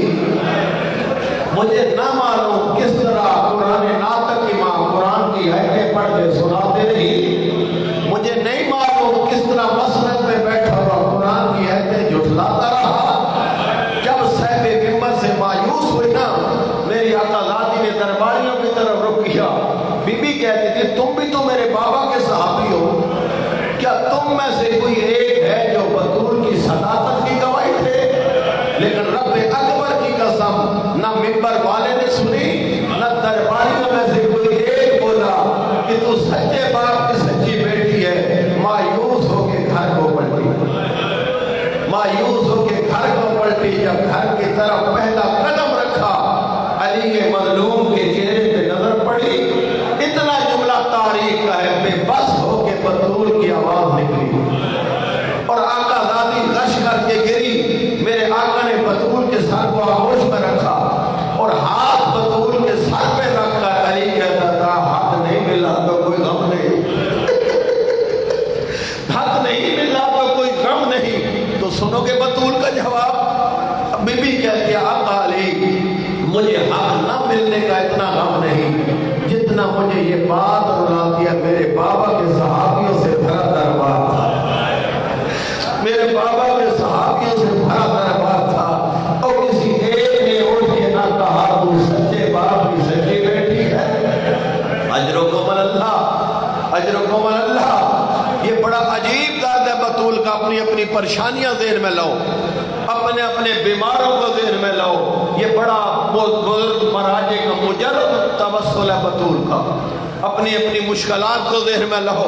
مجھے نہ معلوم کس طرح قرآن ناطق کی ماں قرآن کی آیتیں پڑھ کے سناتے رہی. مجھے نہیں معلوم کس طرح مسجد میں بیٹھا ہوا قرآن کی آیتیں جھٹلاتا رہا. جب صاحب ممبر سے مایوس ہوئی نا، میری آقا زادی نے درباریوں کی طرف رخ کیا. بی بی کہتی تھی تم بھی تو میرے بابا کے صحابی ہو، کیا تم میں سے کوئی ایک ہے جو بطول کی صداقت کی گواہی دے؟ لیکن رب اکبر کی قسم نہ ممبر والے نے سنی نہ درباریوں میں سے کوئی ایک بولا کہ تو سچے باپ کی سچی بیٹی ہے. مایوس ہو کے گھر کو پلٹی، مایوس ہو کے گھر کو پلٹی. جب گھر کی طرف پہلا قدم رکھا، علی مظلوم کے چہرے پہ نظر پڑی. اتنا جملہ تاریخ کا ہے، بے بس ہو کے بطول کی آواز نکلی اور آقا زادی غش کر کے گری. میرے آقا نے بطول کے سر کو آغوش میں رکھا اور ہاتھ بطول کے سر پہ رکھ کر علی کہتا تھا حق نہیں ملا تو کوئی غم نہیں، حق نہیں ملا تو کوئی غم نہیں. تو سنو گے بطول کا جواب. بی بی کہتی ہے آقا علی مجھے حق نہ ملنے کا اتنا غم نہیں جتنا مجھے یہ بات رلاتی ہے میرے بابا کے صحابیوں سے بھرا دربار تھا، میرے بابا کے صحابیوں سے بھرا دربار تھا اور کسی ایک نے اٹھ کے نہ کہا تو سچے باپ کی سچی بیٹی ہے. اجرکم اللہ، اجرکم اللہ. یہ بڑا عجیب درد ہے بطول کا. اپنی اپنی پریشانیاں ذہن میں لاؤ، اپنے اپنے بیماروں کو ذہن میں لاؤ. یہ بڑا بزرگ مراجع کا مجرد توسل ہے بطول کا. اپنی اپنی مشکلات کو ذہن میں لاؤ.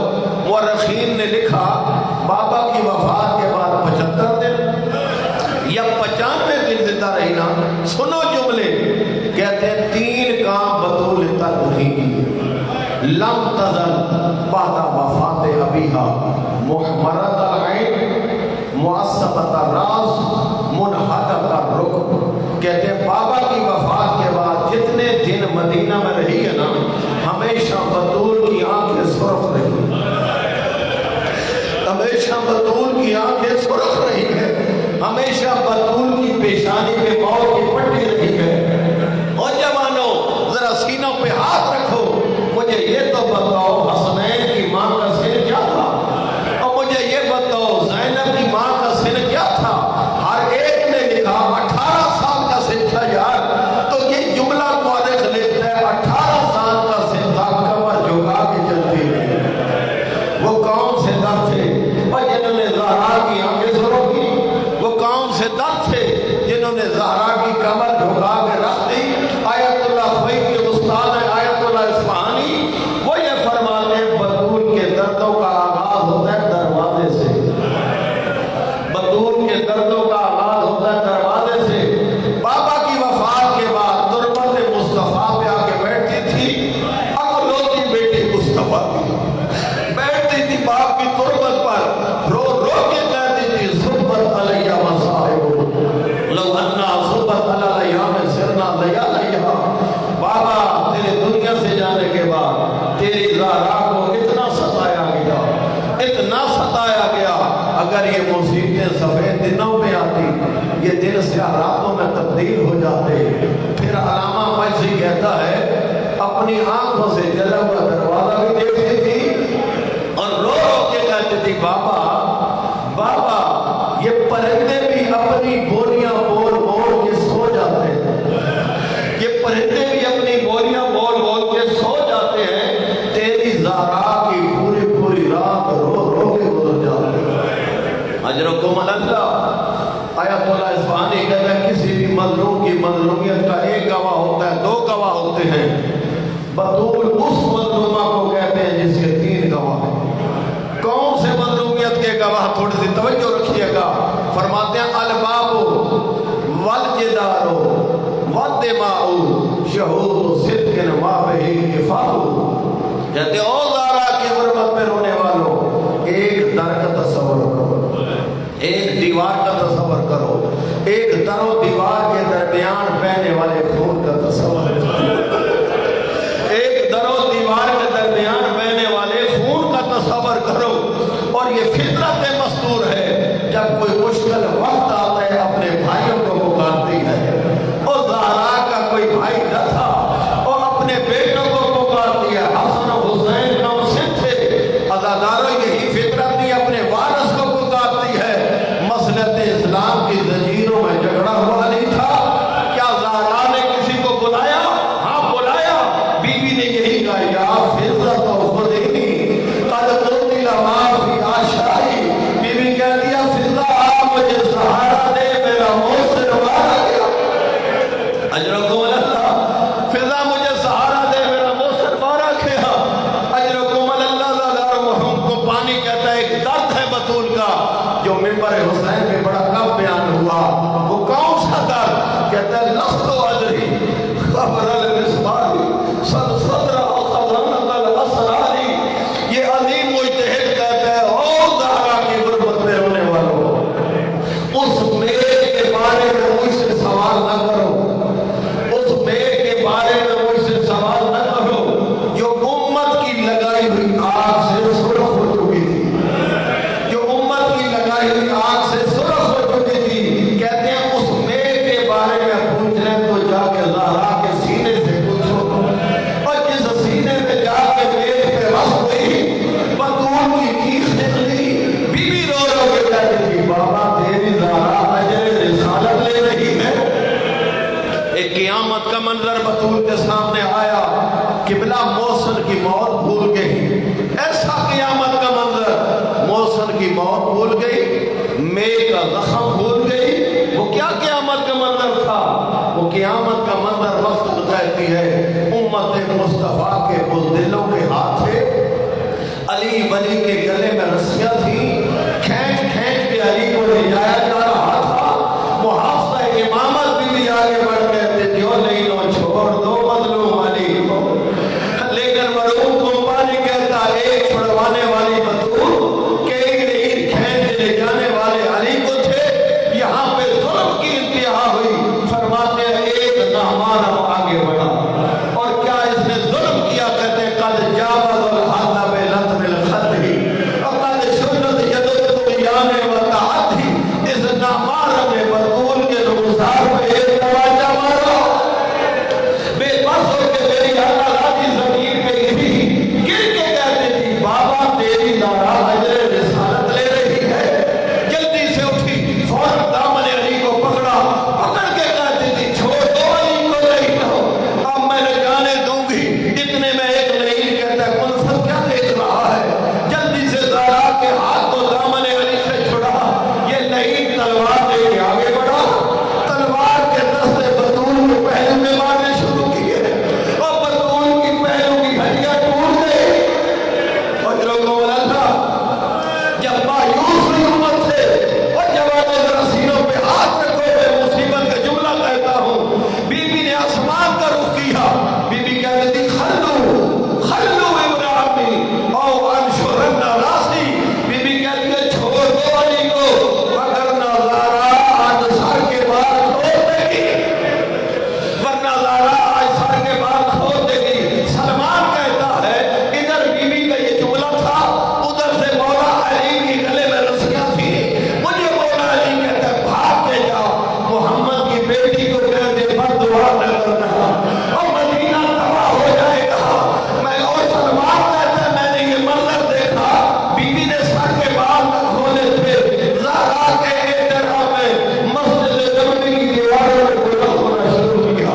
مورخین نے لکھا بابا کی وفات کے بعد 75 دن یا 95 دن زندہ رہی نا. سنو جملے کہتے ہیں 3 کام بطول تک نہیں کی. لم تزل بعد وفات ابیہا محمرۃ العین معصبۃ الراس منحدۃ الرکب. کہتے ہیں بابا کی وفات کے بعد جتنے دن مدینہ میں رہی ہے نا، ہمیشہ بطول کی آنکھیں سرخ رہی، ہمیشہ بطول کی آنکھیں سرخ رہی ہے، ہمیشہ بطول کی پیشانی پہ موت کی پٹی رہی ہے. اور جوانوں ذرا سینوں پہ ہاتھ رکھو، مجھے یہ تو بتاؤ حسنین کی ماں کا سن کیا تھا، اور مجھے یہ بتاؤ زینب کی ماں کا سن کیا تھا. ہر ایک نے لکھا 18 سال کا سن تھا یار. تو یہ جملہ مورخ لکھتا ہے 18 سال کا سن تھا، کمر جھکا کے چلتی رہی. وہ کون سے در تھے اور جنہوں نے زہرا کی آنکھیں سرخ کی؟ وہ کون سے در تھے جنہوں نے زہرا کی کمر جھکا کے رکھ دی؟ آیت اللہ خوئی کے استاد ہے آیت اللہ اصفہانی، وہ یہ فرماتے ہیں بطول کے دردوں کا آغاز ہوتا ہے دروازے سے. بطول کے دردوں کا آغاز ہوتا ہے دروازے سے. بابا کی وفات کے بعد تربت مصطفیٰ پہ آ کے بیٹھتی تھی. اکلوتی بیٹی مصطفیٰ کی بیٹھتی تھی باپ کی تربت پر، رو رو کے کہتی تھی صبت علیہ مصائب لو انا صبت علیہ میں سرنا لیا لیا. بابا تیرے دنیا سے جانے کے بعد تیری زہرا کو اتنا ستایا گیا، اتنا ستایا گیا. اگر یہ مصیبتیں سفید دنوں میں آتی، یہ دن سیاہ راتوں میں تبدیل ہو جاتے. پھر علامہ مجزی کہتا ہے اپنی آنکھوں سے جلا ہوا دروازہ بھی دیکھتی تھی اور رو رو کے کہتی تھی بابا بابا یہ پرندے بھی اپنی بولیاں بول بول کے سو جاتے ہیں، یہ پرندے بھی اپنی بولیاں بول بول کے سو جاتے ہیں. تیری زہرا کی پوری پوری رات رو رو کے گزر جاتے ہیں. اجرکم اللہ. آیت اللہ اصفہانی کہتا ہے کسی بھی مظلوم کی مظلومیت کا ایک گواہ ہوتا ہے، 2 گواہ ہوتے ہیں. بطول اس مظلومہ کو کہتے ہیں جس کے 3 گواہ ہیں. کون سے مظلومیت کے گواہ؟ تھوڑی سی توجہ رکھیے گا. فرماتے ہیں الباب والجدار والدماء شہود صدق ما بہ اتفاق. کہتے ہیں او زہرا کی غربت میں رونے والوں، ایک در کا تصور کرو، ایک دیوار کا تصور کرو، ایک در و دیوار کے درمیان بہنے والے خون کا تصور کرو، ایک در و دیوار کے درمیان بہنے والے خون کا تصور کرو. اور یہ فطرت مستور ہے، جب کوئی مشکل وقت آتا ہے اپنے بھائیوں سوال نہ کرو، اس بے کے بارے میں مجھ سے سوال نہ کرو جو امت کی لگائی ہوئی آگ سے سرخ ہو چکی تھی، جو امت کی لگائی ہوئی آگ سے سرخ ہو چکی تھی۔ کہتے ہیں اس بے کے بارے میں پوچھنے تو جا کے زہرا کے سینے سے پوچھو، اور جس سینے میں جا کے میرے پہ رس ہوئی بطول کی چیخ نکلی، بی بی رو رو کے کہتی تھی بابا تیری زہرا اجر رسالت لے رہی ہے۔ ایک قیامت کا منظر بطول کے سامنے آیا، قبلہ محسن کی موت بھول گئی، ایسا قیامت کا منظر، محسن کی موت بھول گئی، میں کا زخم بھول گئی۔ وہ کیا قیامت کا منظر تھا؟ وہ قیامت کا منظر وقت کہتی ہے امت مصطفیٰ کے بزدلوں کے ہاتھ تھے، علی ولی کے گلے میں رسیاں تھیں، کھینچ کھینچ کے علی کو لے جایا جا رہا تھا۔ محافظہ امامت بھی آگے بڑھ گئے تھے، جو نہیں لو چھوڑ دو مظلوم علی کو، لیکن مرحوم کمپانی کہتا ایک چھڑوانے والی بطول کئی نہیں کھینچ لے جانے والے علی کو تھے۔ یہاں پہ ظلم کی انتہا ہوئی، فرماتے ہیں ایک نامحرم آگے بڑھا، اور کیا اس نے ظلم کیا؟ کہتے ہیں قد جاوز الحد بلطم الخط ہی وقد شدت ید الطغیان وتعدی، اس نامحرم بطول کے رخسار پہ ایک تماچا مارا، بے بس ہو کے میری آقا کی زمین پہ گری، گر کے کہتی تھی بابا تیری زہرا اجر رسالت لے رہی ہے۔ جلدی سے اٹھی، فوراً دامن علی کو پکڑا، پکڑ کے کہتی تھی چھوڑ دو علی کو، نہیں دو، اب میں نے جانے دوں گی۔ اتنے میں ایک لعین کہتا ہے منصف کیا دیکھ رہا ہے؟ جلدی سے زہرا کے ہاتھ کو دامن علی سے چھڑا، یہ لعین تلوار لے کے آگے بڑھا، تلوار کے دستے بطول کے پہلو میں مارنے شروع کیے، اور بطول کی پہلو کی ہڈیاں ٹوٹ گئی۔ اور لوگوں اللہ جب مایوس ہوئی امت سے، اور جواب ذرا سینوں پہ ہاتھ رکھو، میں مصیبت کا جملہ کہتا ہوں، بی بی نے آسمان کا رخ کیا، بی بی کہتی تھی خلو خلو ابراہیمی او انشرن راسی، بی بی کہتی ہے چھوڑ دو علی کو وگرنہ زہرا آج سر کے بال کھول دے گی، ورنہ زہرا آج سر کے بال کھول دے گی۔ سلمان کہتا ہے ادھر بی بی کا یہ جملہ تھا، ادھر سے مولا علی کی گلے میں رسیاں تھی، مجھے مولا علی کہتا ہے بھاگ کے جا، محمد کی بیٹی کو کہہ دے بد دعا نہ کرنا، اور مدینہ تباہ ہو جائے گا۔ میں اور سلمان کہتا ہے میں نے یہ منظر دیکھا، بی بی نے سر کے بال نہ کھولے تھے، زہرا کے احترام میں مسجد نبوی کی دیواروں نے بلند ہونا شروع کیا،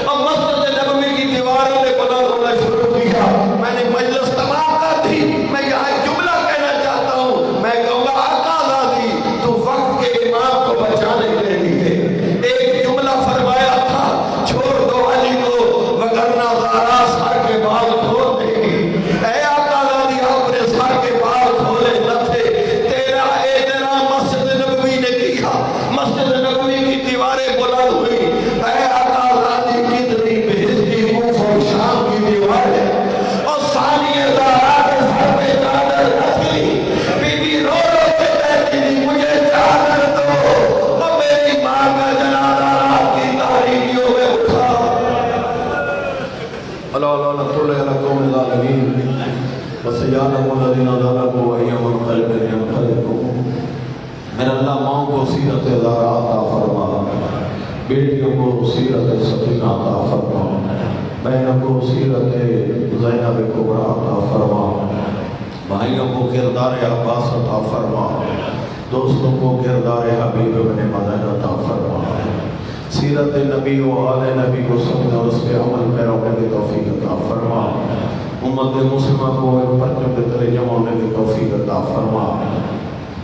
اور مسجد نبوی کی دیواروں نے بلند ہونا شروع کیا۔ میں نے مجلس تمام کر دی، میں یہاں ایک جملہ کہنا چاہتا ہوں، میں کہوں گا آقا زادی تو وقت کے امام کو بچانے کے لیے ایک جملہ فرمایا تھا، چھوڑ دو علی کو وگرنہ زہرا سر کے بال کھول دے گی۔ اے آقا زادی آپ نے سر کے بال کھولے نہ تھے، تیرا احترام مسجد نبوی نے کیا، مسجد نبوی کی دیواریں بلند ہوئی۔ اے آقا زادی کتنی بہشتی کوفہ اور شام کی دیواریں، اور ثانیہ زہرا کے سر پہ چادر رکھی، بی بی رو رو کے کہتی تھی مجھے چادر دو، اور میری ماں کا جنازہ رات کی تاریکیوں میں اٹھا۔ اللہ صلی علی قوم ظالمین وسیعلم الذین ظلموا ای منقلب ینقلبون۔ میرا اللہ ماؤں کو سیرت زہرا عطا فرما، بیٹیوں کو سیرت سکینہ عطا فرما، بہنوں کو سیرت زینب کبریٰ عطا فرما، بھائیوں کو کردار عباس عطا فرما، دوستوں کو کردار حبیب ابن مدین عطا فرما، سیرت نبی و آل نبی کو سمجھنے اور اس پہ عمل پیرانے کی توفیق عطا فرما، امت مسلمہ کو ایک پرچم کے تلے جمع ہونے کی توفیق عطا فرما،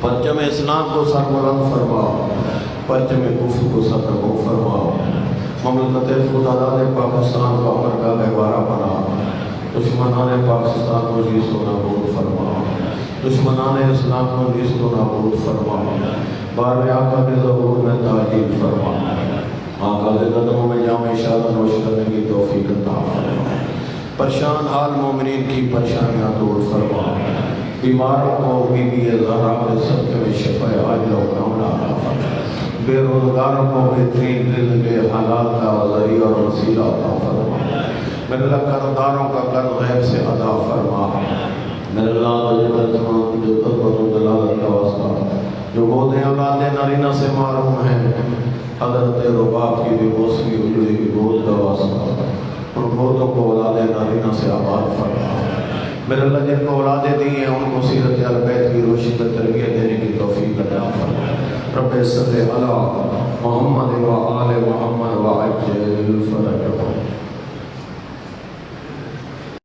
پرچم اسلام کو سر بلند فرما، پرچم کفر کو سر نگو فرما، مملکت خداداد پاکستان کو امرگاہ گہوارہ بنا، دشمنان پاکستان کو جیس و نابود فرما، دشمنان اسلام کو جیس و نابود فرما، بار آقا کے ظہور میں تعجیل فرما، آقا کے قدموں میں جامع شادت نوش کرنے کی توفیق عطا فرما، پریشان حال مومنین کی پریشانیاں دور فرما، بیماروں کو بی بی زہرا کے صدقے میں شفا عاجلہ و کاملہ عطا فرما، بے روزگاروں کو بہترین رزق کے حلال کا ذریعہ اور وسیلہ عطا فرما میرے اللہ قرضداروں کا قرض غیب سے ادا فرما میرے اللہ تجھے قربت و جلالت کا واسطہ جو گودیں اولاد نارینہ سے معروم ہیں حضرت رباب کی بھی موسیقی اجڑی کی گود کا واسطہ ان گودوں کو اولاد نارینہ سے آباد فرما میرے اللہ جن کو اولادیں دی ہیں ان کو سیرت اہل بیت کی روشنی میں تربیت دینے کی توفیق عطا فرما رب صلی علی محمد و آل